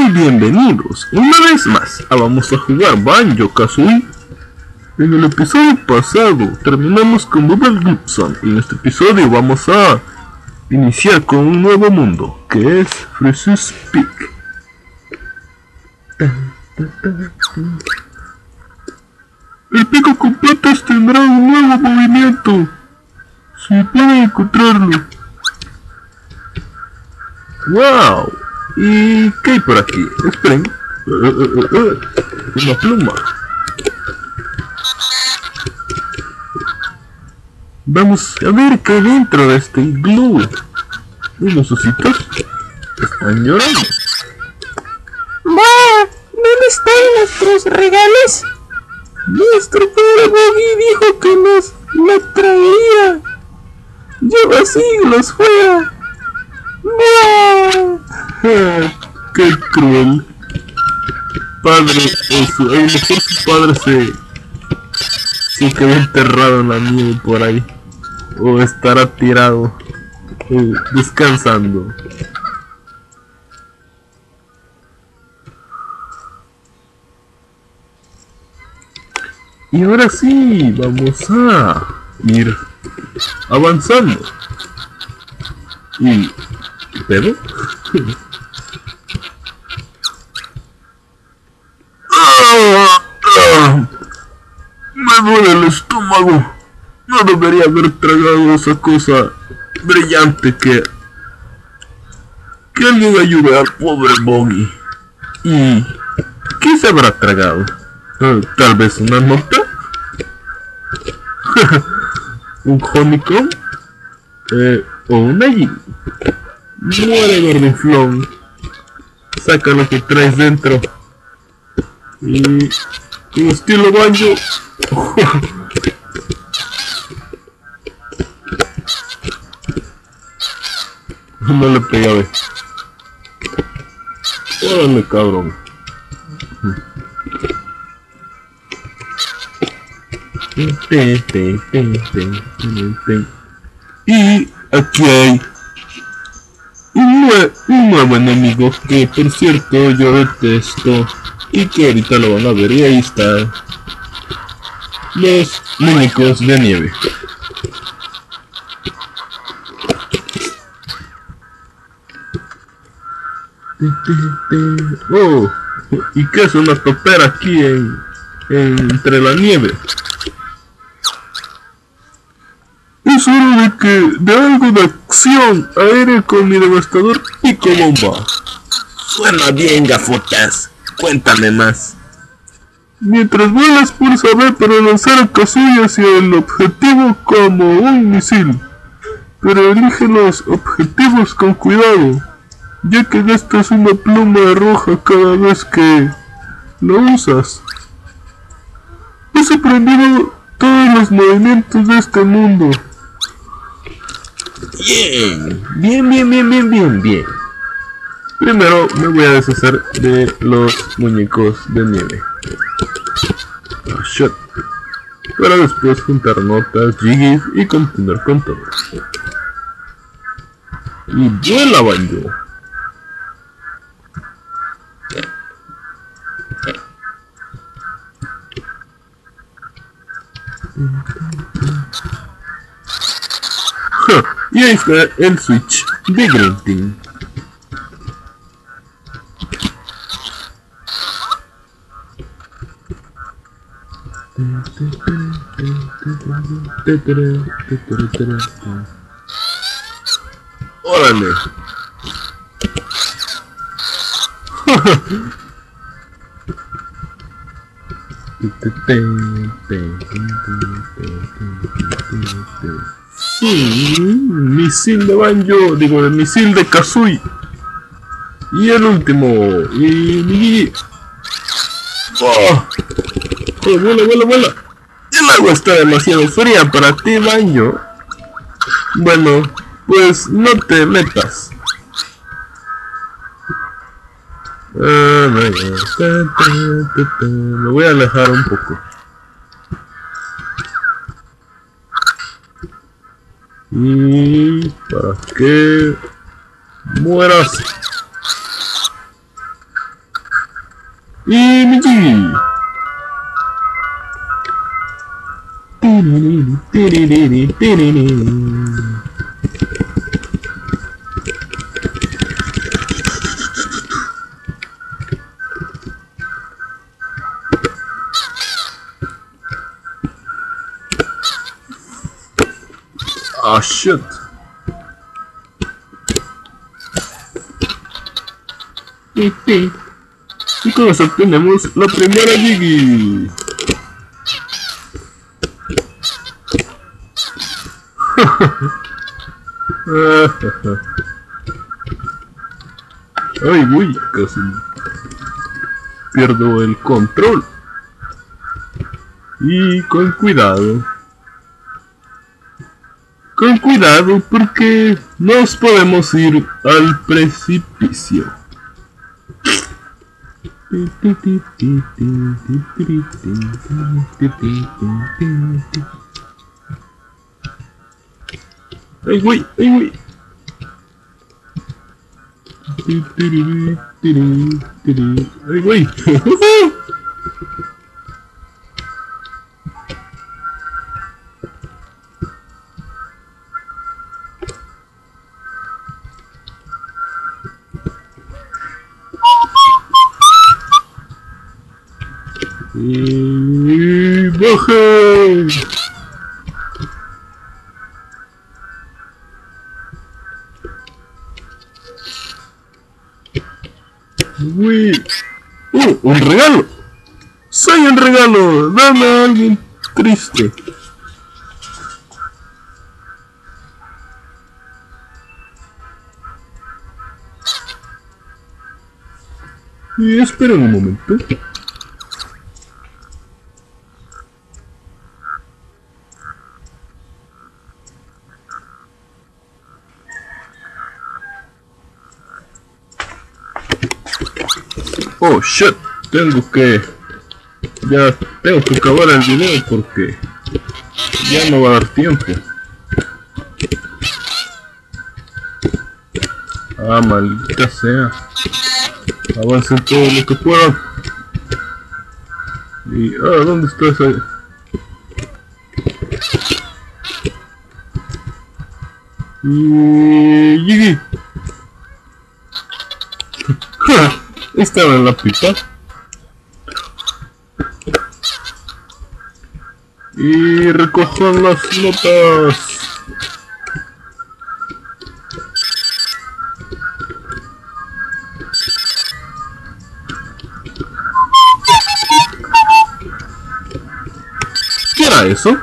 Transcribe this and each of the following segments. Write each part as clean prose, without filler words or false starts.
y bienvenidos una vez más a Vamos a jugar Banjo-Kazooie. En el episodio pasado terminamos con Bubble Gibson y en este episodio vamos a iniciar con un nuevo mundo que es Freeze's Peak. El pico con patas tendrá un nuevo movimiento, si pueden encontrarlo. ¡Wow! ¿Y qué hay por aquí? Esperen. Una pluma. Vamos a ver qué hay dentro de este iglú. Unos ositos están llorando. ¡Bah! ¿Dónde están nuestros regalos? Nuestro padre Boggy dijo que nos la traería. Lleva siglos fuera. ¡No! ¡Qué cruel! Padre, a lo mejor su padre se quedó enterrado en la nieve por ahí. O estará tirado, descansando. Y ahora sí, vamos a ir avanzando. Y... ¿qué pedo? Me duele el estómago. No debería haber tragado esa cosa brillante que alguien ayude al pobre Boggy. ¿Y qué se habrá tragado? ¿Tal vez una nota? ¿Un honeycomb? ¿O un allí? Muere, gordinflón. Saca lo que traes dentro. Y... en estilo banjo. No le pegué. Órale, cabrón. Y aquí hay un nuevo enemigo que, por cierto, yo detesto y que ahorita lo van a ver. Y ahí están los muñecos de nieve. Oh, ¿y qué es una topera aquí entre la nieve? Es hora de algo de acción aérea con mi devastador pico bomba. Suena bien, gafotas. Cuéntame más. Mientras vuelas, pulsa B para lanzar a Kazooie hacia el objetivo como un misil. Pero elige los objetivos con cuidado, ya que gastas una pluma roja cada vez que lo usas. Has aprendido todos los movimientos de este mundo. Bien. Primero me voy a deshacer de los muñecos de nieve. Oh, shit. Para después juntar notas, Jiggy y continuar con todo. Y vuela, Banjo. Y ahí está el switch de Green Team. ¡Órale! Misil de Banjo, digo, el misil de Kazooie. Y el último, y... ¡oh! ¡Vuela! El agua está demasiado fría para ti, Banjo. Bueno, pues no te metas. Me voy a alejar un poco. Y para que mueras. Y mi Jiggy. Ah, shit. Y con eso tenemos la primera Jiggy. Ay, uy, casi pierdo el control. Y con cuidado. Con cuidado porque nos podemos ir al precipicio. ¡Ay, güey! ¡Ay, güey! ¡Ay, güey! ¡Y baje! ¡Uy! ¡Un regalo! ¡Soy un regalo! ¡Dame a alguien triste! Y esperen un momento. Oh shit, tengo que acabar el video porque ya no va a dar tiempo. Ah, maldita sea. Avancen todo lo que puedan. Y ¿dónde está esa? Y Jiggy. Estaba en la pipa. Y recojan las notas. ¿Qué era eso?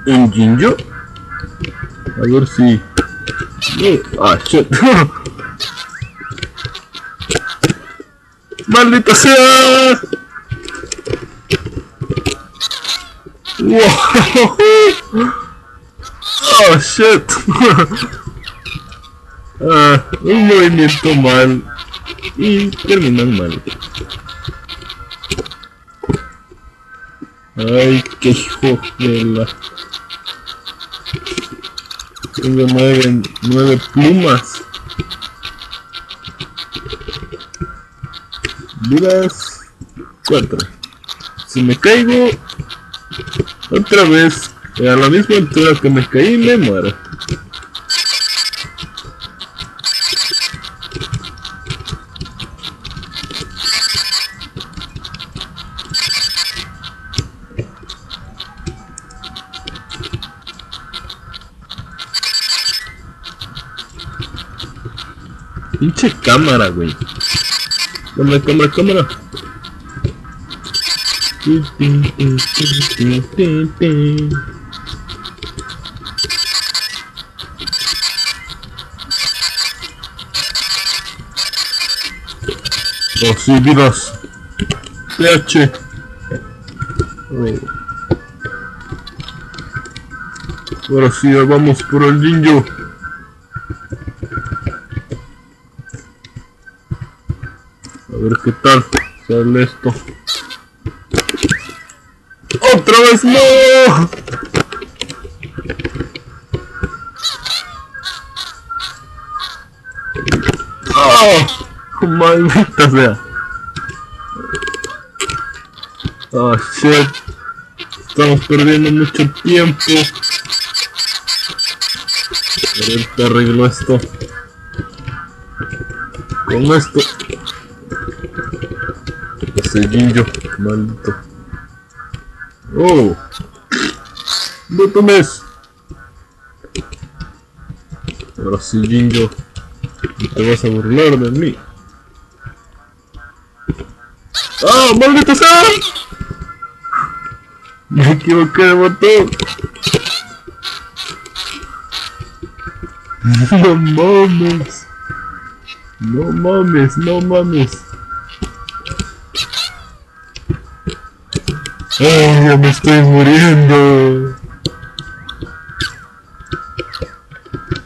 ¿Un Jinjo? A ver si... Ah, shit. ¡Maldita sea! ¡Wow! ¡Oh, shit! Un movimiento mal y terminan mal. ¡Ay, qué hijo de la... Tengo 9 plumas. Vidas 4. Si me caigo otra vez a la misma altura que me caí, me muero. Pinche cámara, güey. Cámara. Oh, sí, vidas. PH. Ahora sí, vamos por el Jinjo. A ver qué tal sale esto. ¡Otra vez no! ¡Oh! Maldita sea. Oh shit. Estamos perdiendo mucho tiempo. Ahorita arreglo esto. Con esto. Ese Jinjo, maldito. Oh. No tomes. Ahora sí, Jinjo. No te vas a burlar de mí. ¡Ah, maldito sea! Me equivoqué de botón. No mames. No mames, no mames. Ay, ya me estoy muriendo.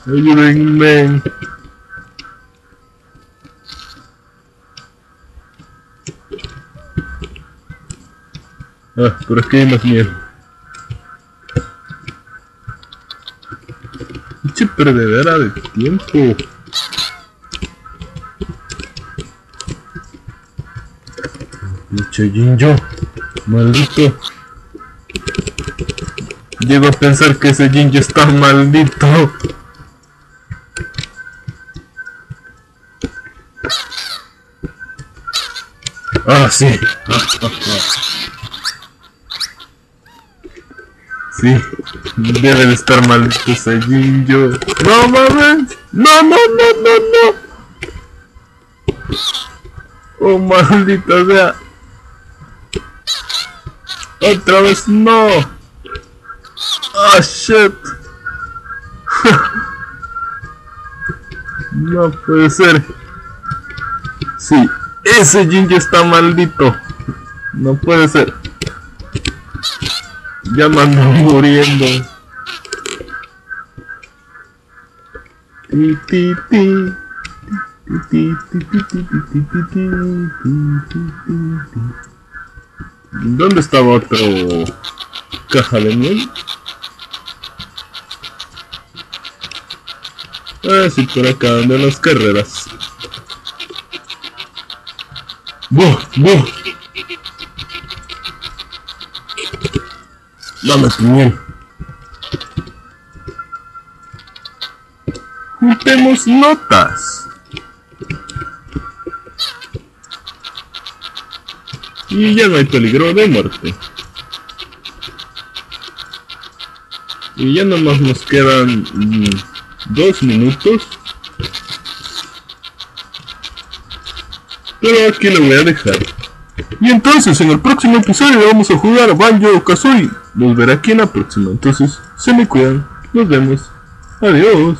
Ayúdenme. Ah, por aquí hay más miel. Pinche perdedera de tiempo. Pinche Jinjo, maldito. Llego a pensar que ese Jinjo está maldito. Ah, sí. Sí, debe de estar maldito ese Jinjo. No mames. No, no, no, no, no. Oh, maldita sea. Otra vez no. Ah, shit. No puede ser. Sí, ese Jinjo está maldito. No puede ser. Ya me ando muriendo. ¿Dónde estaba otro caja de miel? Ah, sí, por acá donde las carreras. ¡Buh! ¡Buh! Dame tu miel. Juntemos notas. Y ya no hay peligro de muerte. Y ya nomás nos quedan 2 minutos. Pero aquí lo voy a dejar. Y entonces en el próximo episodio vamos a jugar a Banjo-Kazooie. Nos verá aquí en la próxima. Entonces se me cuidan. Nos vemos. Adiós.